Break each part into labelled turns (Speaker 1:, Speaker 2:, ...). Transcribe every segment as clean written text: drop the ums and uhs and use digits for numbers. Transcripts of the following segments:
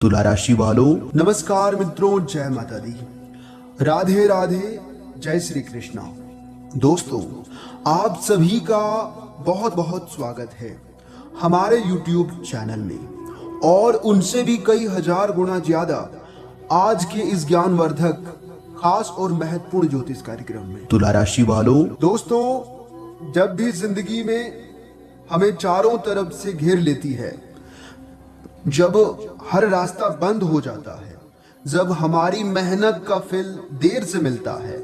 Speaker 1: तुला राशि वालों, नमस्कार मित्रों, जय माता दी, राधे राधे, जय श्री कृष्णा। दोस्तों, आप सभी का बहुत बहुत स्वागत है हमारे YouTube चैनल में और उनसे भी कई हजार गुना ज्यादा आज के इस ज्ञानवर्धक खास और महत्वपूर्ण ज्योतिष कार्यक्रम में। तुला राशि वालों, दोस्तों, जब भी जिंदगी में हमें चारों तरफ से घेर लेती है, जब हर रास्ता बंद हो जाता है, जब हमारी मेहनत का फल देर से मिलता है,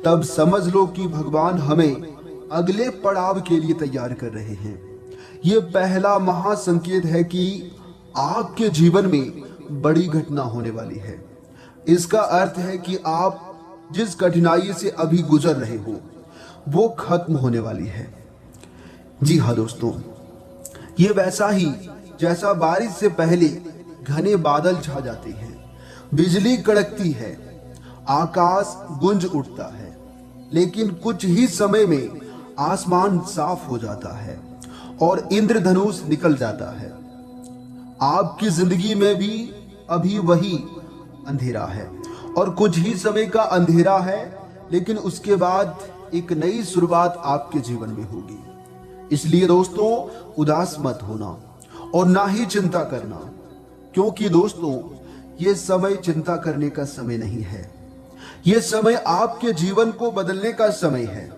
Speaker 1: तब समझ लो कि भगवान हमें अगले पड़ाव के लिए तैयार कर रहे हैं। ये पहला महासंकेत है कि आपके जीवन में बड़ी घटना होने वाली है। इसका अर्थ है कि आप जिस कठिनाई से अभी गुजर रहे हो वो खत्म होने वाली है। जी हाँ दोस्तों, ये वैसा ही जैसा बारिश से पहले घने बादल छा जाते हैं, बिजली कड़कती है, आकाश गूंज उठता है, लेकिन कुछ ही समय में आसमान साफ हो जाता है और इंद्रधनुष निकल जाता है। आपकी जिंदगी में भी अभी वही अंधेरा है और कुछ ही समय का अंधेरा है, लेकिन उसके बाद एक नई शुरुआत आपके जीवन में होगी। इसलिए दोस्तों, उदास मत होना और ना ही चिंता करना, क्योंकि दोस्तों ये समय चिंता करने का समय नहीं है। ये समय आपके जीवन को बदलने का समय है।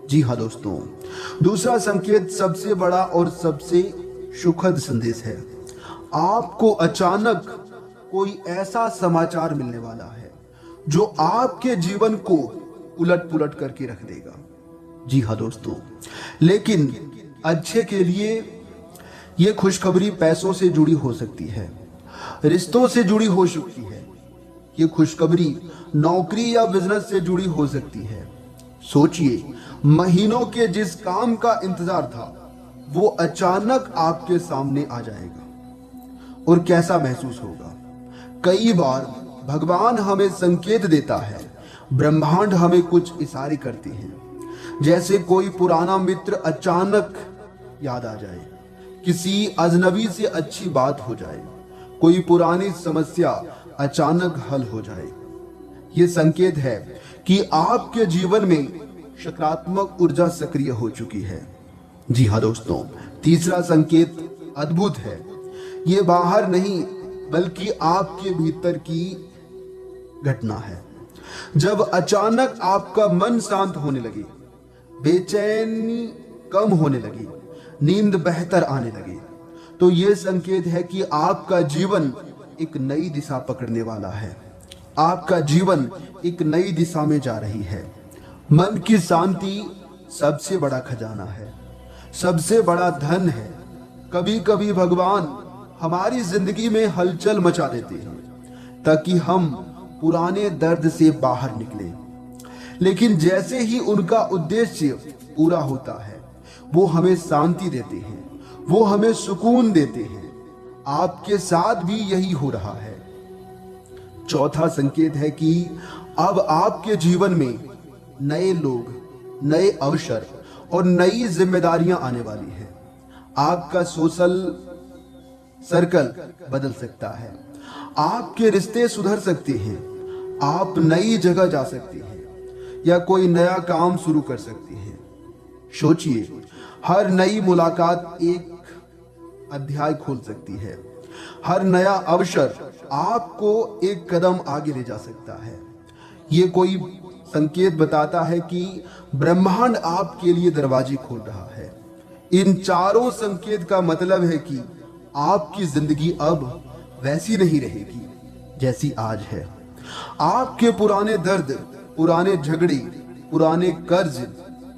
Speaker 1: जी हाँ दोस्तों, दूसरा संकेत सबसे बड़ा और सबसे सुखद संदेश है। आपको अचानक कोई ऐसा समाचार मिलने वाला है जो आपके जीवन को उलट पुलट करके रख देगा। जी हाँ दोस्तों, लेकिन अच्छे के लिए ये खुशखबरी पैसों से जुड़ी हो सकती है, रिश्तों से जुड़ी हो सकती है। ये खुशखबरी नौकरी या बिजनेस से जुड़ी हो सकती है। सोचिए, महीनों के जिस काम का इंतजार था वो अचानक आपके सामने आ जाएगा और कैसा महसूस होगा। कई बार भगवान हमें संकेत देता है, ब्रह्मांड हमें कुछ इशारे करते हैं, जैसे कोई पुराना मित्र अचानक याद आ जाए, किसी अजनबी से अच्छी बात हो जाए, कोई पुरानी समस्या अचानक हल हो जाए। ये संकेत है कि आपके जीवन में सकारात्मक ऊर्जा सक्रिय हो चुकी है। जी हाँ दोस्तों, तीसरा संकेत अद्भुत है। ये बाहर नहीं बल्कि आपके भीतर की घटना है। जब अचानक आपका मन शांत होने लगे, बेचैनी कम होने लगी, नींद बेहतर आने लगे, तो ये संकेत है कि आपका जीवन एक नई दिशा पकड़ने वाला है। आपका जीवन एक नई दिशा में जा रही है। मन की शांति सबसे बड़ा खजाना है, सबसे बड़ा धन है। कभी कभी भगवान हमारी जिंदगी में हलचल मचा देते हैं ताकि हम पुराने दर्द से बाहर निकलें, लेकिन जैसे ही उनका उद्देश्य पूरा होता है वो हमें शांति देते हैं, वो हमें सुकून देते हैं। आपके साथ भी यही हो रहा है। चौथा संकेत है कि अब आपके जीवन में नए लोग, नए अवसर और नई जिम्मेदारियां आने वाली है। आपका सोशल सर्कल बदल सकता है, आपके रिश्ते सुधर सकते हैं, आप नई जगह जा सकते हैं या कोई नया काम शुरू कर सकते हैं। सोचिए, हर नई मुलाकात एक अध्याय खोल सकती है। हर नया अवसर आपको एक कदम आगे ले जा सकता है। ये कोई संकेत बताता है कि ब्रह्मांड आपके लिए दरवाजे खोल रहा है। इन चारों संकेत का मतलब है कि आपकी जिंदगी अब वैसी नहीं रहेगी जैसी आज है। आपके पुराने दर्द, पुराने झगड़े, पुराने कर्ज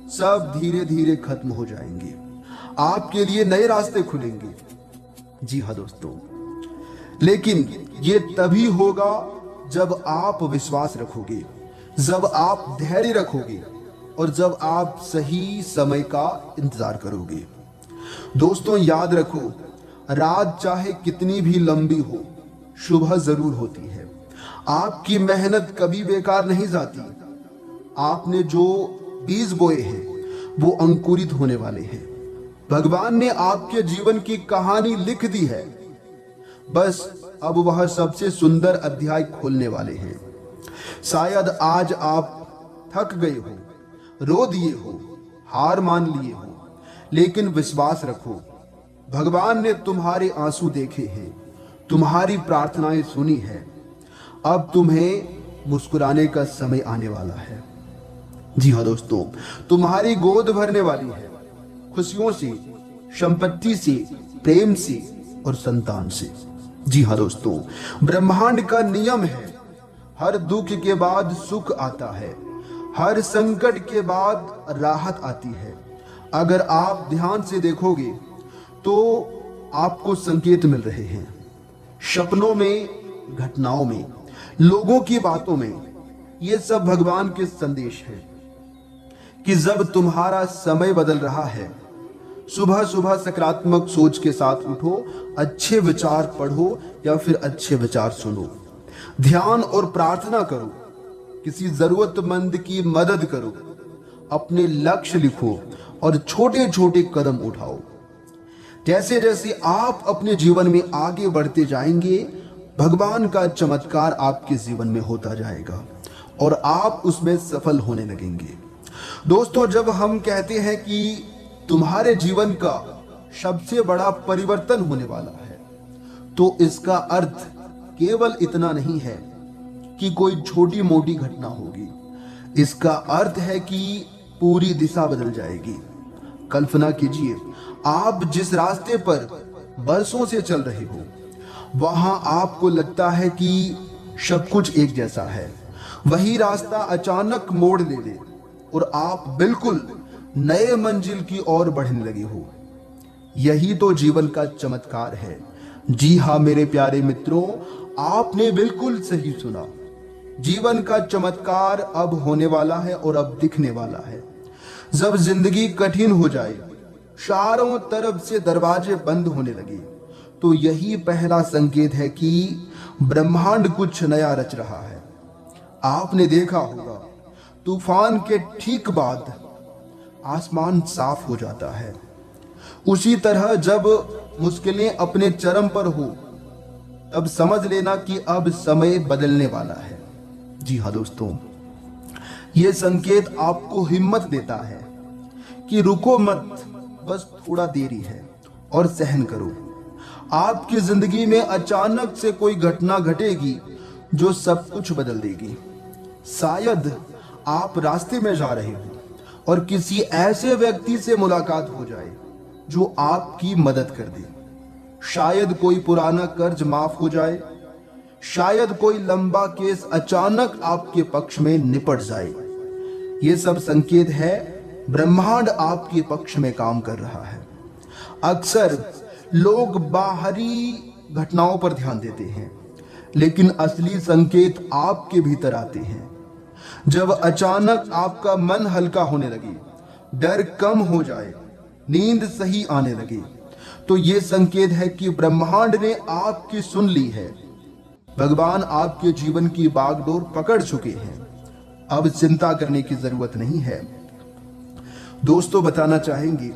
Speaker 1: सब धीरे धीरे खत्म हो जाएंगे। आपके लिए नए रास्ते खुलेंगे। जी हाँ दोस्तों, लेकिन ये तभी होगा जब आप विश्वास रखोगे, जब आप धैर्य रखोगे और जब आप सही समय का इंतजार करोगे। दोस्तों, याद रखो, रात चाहे कितनी भी लंबी हो, सुबह जरूर होती है। आपकी मेहनत कभी बेकार नहीं जाती। आपने जो बीज बोए हैं वो अंकुरित होने वाले हैं। भगवान ने आपके जीवन की कहानी लिख दी है, बस अब वह सबसे सुंदर अध्याय खोलने वाले हैं। शायद आज आप थक गए हो, रो दिए हो, हार मान लिए हो, लेकिन विश्वास रखो, भगवान ने तुम्हारे आंसू देखे हैं, तुम्हारी प्रार्थनाएं सुनी है। अब तुम्हें मुस्कुराने का समय आने वाला है। जी हाँ दोस्तों, तुम्हारी गोद भरने वाली है, खुशियों से, संपत्ति से, प्रेम से और संतान से। जी हाँ दोस्तों, ब्रह्मांड का नियम है, हर दुख के बाद सुख आता है, हर संकट के बाद राहत आती है। अगर आप ध्यान से देखोगे तो आपको संकेत मिल रहे हैं, सपनों में, घटनाओं में, लोगों की बातों में। ये सब भगवान के संदेश है कि जब तुम्हारा समय बदल रहा है, सुबह सुबह सकारात्मक सोच के साथ उठो, अच्छे विचार पढ़ो या फिर अच्छे विचार सुनो, ध्यान और प्रार्थना करो, किसी जरूरतमंद की मदद करो, अपने लक्ष्य लिखो और छोटे छोटे कदम उठाओ। जैसे जैसे आप अपने जीवन में आगे बढ़ते जाएंगे, भगवान का चमत्कार आपके जीवन में होता जाएगा और आप उसमें सफल होने लगेंगे। दोस्तों, जब हम कहते हैं कि तुम्हारे जीवन का सबसे बड़ा परिवर्तन होने वाला है, तो इसका अर्थ केवल इतना नहीं है कि कोई छोटी मोटी घटना होगी। इसका अर्थ है कि पूरी दिशा बदल जाएगी। कल्पना कीजिए, आप जिस रास्ते पर बरसों से चल रहे हो, वहां आपको लगता है कि सब कुछ एक जैसा है। वही रास्ता अचानक मोड़ ले ले और आप बिल्कुल नए मंजिल की ओर बढ़ने लगे हो। यही तो जीवन का चमत्कार है। जी हाँ मेरे प्यारे मित्रों, आपने बिल्कुल सही सुना। जीवन का चमत्कार अब होने वाला है और अब दिखने वाला है। जब जिंदगी कठिन हो जाए, चारों तरफ से दरवाजे बंद होने लगे, तो यही पहला संकेत है कि ब्रह्मांड कुछ नया रच रहा है। आपने देखा होगा, तूफान के ठीक बाद आसमान साफ हो जाता है। उसी तरह जब मुश्किलें अपने चरम पर हो, तब समझ लेना कि अब समय बदलने वाला है। जी हाँ दोस्तों, यह संकेत आपको हिम्मत देता है कि रुको मत, बस थोड़ा देरी है और सहन करो। आपकी जिंदगी में अचानक से कोई घटना घटेगी जो सब कुछ बदल देगी। शायद आप रास्ते में जा रहे हो और किसी ऐसे व्यक्ति से मुलाकात हो जाए जो आपकी मदद कर दे। शायद कोई पुराना कर्ज माफ हो जाए, शायद कोई लंबा केस अचानक आपके पक्ष में निपट जाए। ये सब संकेत है ब्रह्मांड आपके पक्ष में काम कर रहा है। अक्सर लोग बाहरी घटनाओं पर ध्यान देते हैं, लेकिन असली संकेत आपके भीतर आते हैं। जब अचानक आपका मन हल्का होने लगे, डर कम हो जाए, नींद सही आने लगे, तो ये संकेत है कि ब्रह्मांड ने आपकी सुन ली है। भगवान आपके जीवन की बागडोर पकड़ चुके हैं। अब चिंता करने की जरूरत नहीं है। दोस्तों, बताना चाहेंगे,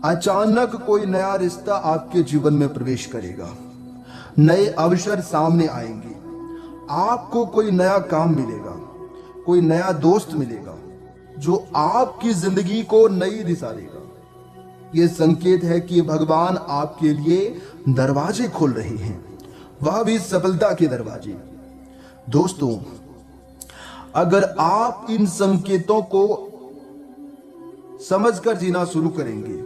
Speaker 1: अचानक कोई नया रिश्ता आपके जीवन में प्रवेश करेगा। नए अवसर सामने आएंगे। आपको कोई नया काम मिलेगा, कोई नया दोस्त मिलेगा जो आपकी जिंदगी को नई दिशा देगा। यह संकेत है कि भगवान आपके लिए दरवाजे खोल रहे हैं, वह भी सफलता के दरवाजे। दोस्तों, अगर आप इन संकेतों को समझकर जीना शुरू करेंगे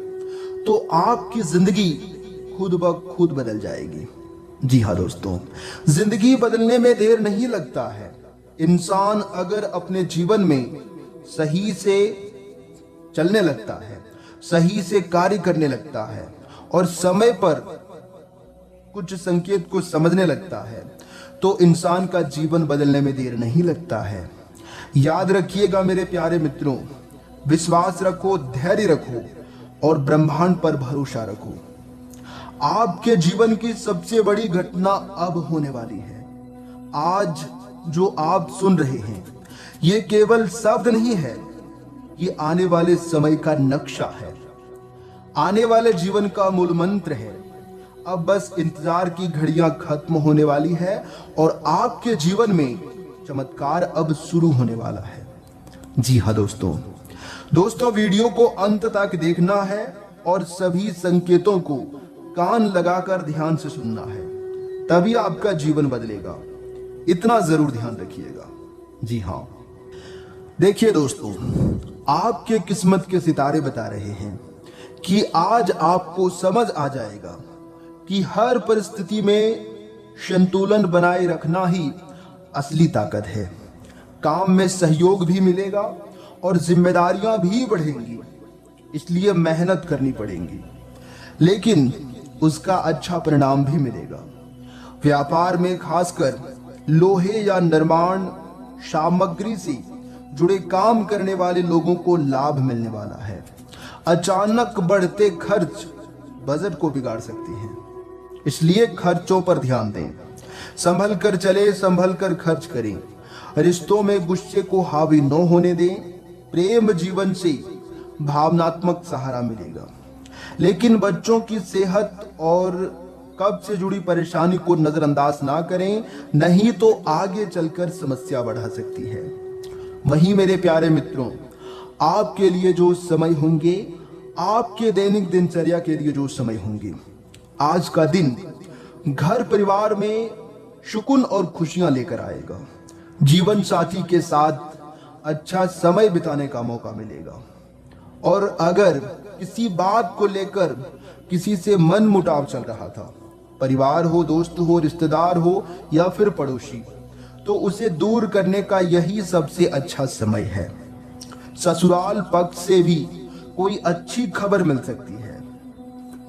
Speaker 1: तो आपकी जिंदगी खुद ब खुद बदल जाएगी। जी हाँ दोस्तों, जिंदगी बदलने में देर नहीं लगता है। इंसान अगर अपने जीवन में सही से चलने लगता है, सही से कार्य करने लगता है और समय पर कुछ संकेत को समझने लगता है, तो इंसान का जीवन बदलने में देर नहीं लगता है। याद रखिएगा मेरे प्यारे मित्रों, विश्वास रखो, धैर्य रखो और ब्रह्मांड पर भरोसा रखो। आपके जीवन की सबसे बड़ी घटना अब होने वाली है। आज जो आप सुन रहे हैं, ये केवल शब्द नहीं है, ये आने वाले समय का नक्शा है, आने वाले जीवन का मूल मंत्र है। अब बस इंतजार की घड़ियां खत्म होने वाली है और आपके जीवन में चमत्कार अब शुरू होने वाला है। जी हाँ दोस्तों वीडियो को अंत तक देखना है और सभी संकेतों को कान लगाकर ध्यान से सुनना है, तभी आपका जीवन बदलेगा। इतना जरूर ध्यान रखिएगा। जी हाँ, देखिए दोस्तों, आपके किस्मत के सितारे बता रहे हैं कि आज आपको समझ आ जाएगा कि हर परिस्थिति में संतुलन बनाए रखना ही असली ताकत है। काम में सहयोग भी मिलेगा और जिम्मेदारियां भी बढ़ेंगी, इसलिए मेहनत करनी पड़ेगी, लेकिन उसका अच्छा परिणाम भी मिलेगा। व्यापार में खासकर लोहे या निर्माण सामग्री से जुड़े काम करने वाले लोगों को लाभ मिलने वाला है। अचानक बढ़ते खर्च बजट को बिगाड़ सकते हैं, इसलिए खर्चों पर ध्यान दें। संभल कर चले, संभल कर खर्च करें। रिश्तों में गुस्से को हावी न होने दें। प्रेम जीवन से भावनात्मक सहारा मिलेगा, लेकिन बच्चों की सेहत और कब्ज से जुड़ी परेशानी को नजरअंदाज ना करें, नहीं तो आगे चलकर समस्या बढ़ा सकती है। वहीं मेरे प्यारे मित्रों, आपके लिए जो समय होंगे, आपके दैनिक दिनचर्या के लिए जो समय होंगे, आज का दिन घर परिवार में सुकून और खुशियां लेकर आएगा। जीवन साथी के साथ अच्छा समय बिताने का मौका मिलेगा, और अगर किसी बात को लेकर किसी से मन मुटाव चल रहा था, परिवार हो, दोस्त हो, रिश्तेदार हो या फिर पड़ोसी, तो उसे दूर करने का यही सबसे अच्छा समय है। ससुराल पक्ष से भी कोई अच्छी खबर मिल सकती है।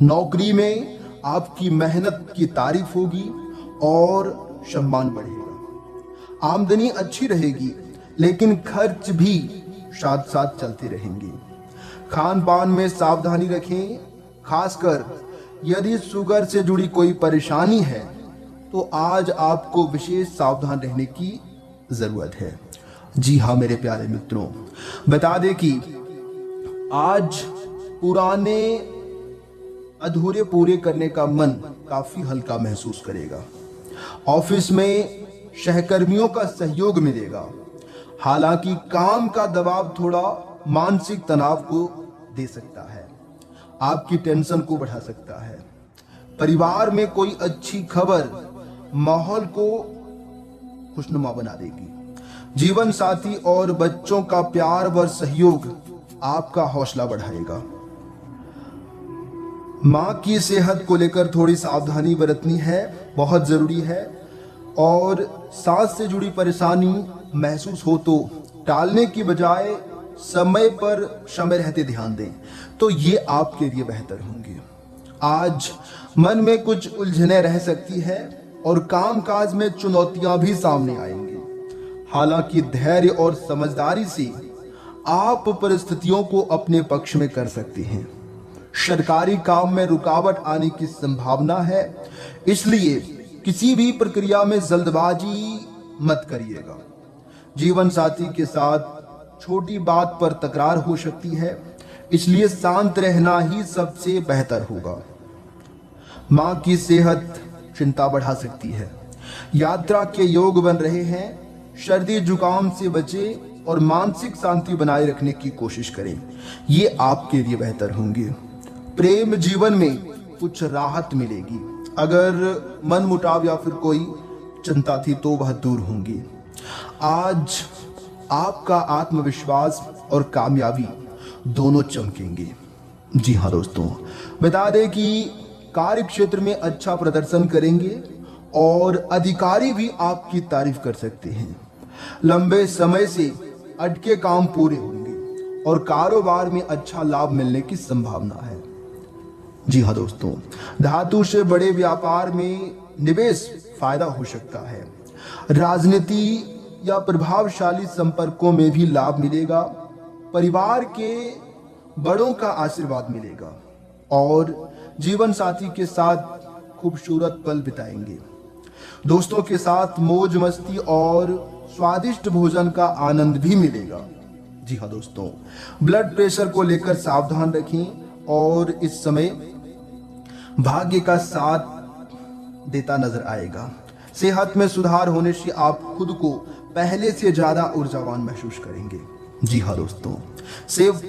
Speaker 1: नौकरी में आपकी मेहनत की तारीफ होगी और सम्मान बढ़ेगा। आमदनी अच्छी रहेगी, लेकिन खर्च भी साथ साथ चलते रहेंगे। खान पान में सावधानी रखें, खासकर यदि शुगर से जुड़ी कोई परेशानी है तो आज आपको विशेष सावधान रहने की जरूरत है। जी हाँ मेरे प्यारे मित्रों, बता दें कि आज पुराने अधूरे पूरे करने का मन काफी हल्का महसूस करेगा। ऑफिस में सहकर्मियों का सहयोग मिलेगा, हालांकि काम का दबाव थोड़ा मानसिक तनाव को दे सकता है, आपकी टेंशन को बढ़ा सकता है। परिवार में कोई अच्छी खबर माहौल को खुशनुमा बना देगी। जीवन साथी और बच्चों का प्यार व सहयोग आपका हौसला बढ़ाएगा। माँ की सेहत को लेकर थोड़ी सावधानी बरतनी है, बहुत जरूरी है। और सांस से जुड़ी परेशानी महसूस हो तो टालने की बजाय समय पर समय रहते ध्यान दें, तो ये आपके लिए बेहतर होंगे। आज मन में कुछ उलझने रह सकती है और कामकाज में चुनौतियां भी सामने आएंगी। हालांकि धैर्य और समझदारी से आप परिस्थितियों को अपने पक्ष में कर सकते हैं। सरकारी काम में रुकावट आने की संभावना है, इसलिए किसी भी प्रक्रिया में जल्दबाजी मत करिएगा। जीवन साथी के साथ छोटी बात पर तकरार हो सकती है, इसलिए शांत रहना ही सबसे बेहतर होगा। माँ की सेहत चिंता बढ़ा सकती है। यात्रा के योग बन रहे हैं, सर्दी जुकाम से बचें और मानसिक शांति बनाए रखने की कोशिश करें, ये आपके लिए बेहतर होंगे। प्रेम जीवन में कुछ राहत मिलेगी। अगर मन मुटाव या फिर कोई चिंता थी तो वह दूर होंगी। आज आपका आत्मविश्वास और कामयाबी दोनों चमकेंगे। जी हाँ दोस्तों, बता दें कि कार्य क्षेत्र में अच्छा प्रदर्शन करेंगे और अधिकारी भी आपकी तारीफ कर सकते हैं। लंबे समय से अटके काम पूरे होंगे और कारोबार में अच्छा लाभ मिलने की संभावना है। जी हाँ दोस्तों, धातु से बड़े व्यापार में निवेश फायदा हो सकता है। राजनीति या प्रभावशाली संपर्कों में भी लाभ मिलेगा। परिवार के बड़ों का आशीर्वाद मिलेगा और जीवन साथी के साथ खूबसूरत पल बिताएंगे। दोस्तों के साथ मौज मस्ती और स्वादिष्ट भोजन का आनंद भी मिलेगा। जी हाँ दोस्तों, ब्लड प्रेशर को लेकर सावधान रखें और इस समय भाग्य का साथ देता नजर आएगा। सेहत में सुधार होने से आप खुद को पहले से ज्यादा ऊर्जावान महसूस करेंगे। जी हाँ दोस्तों, सेब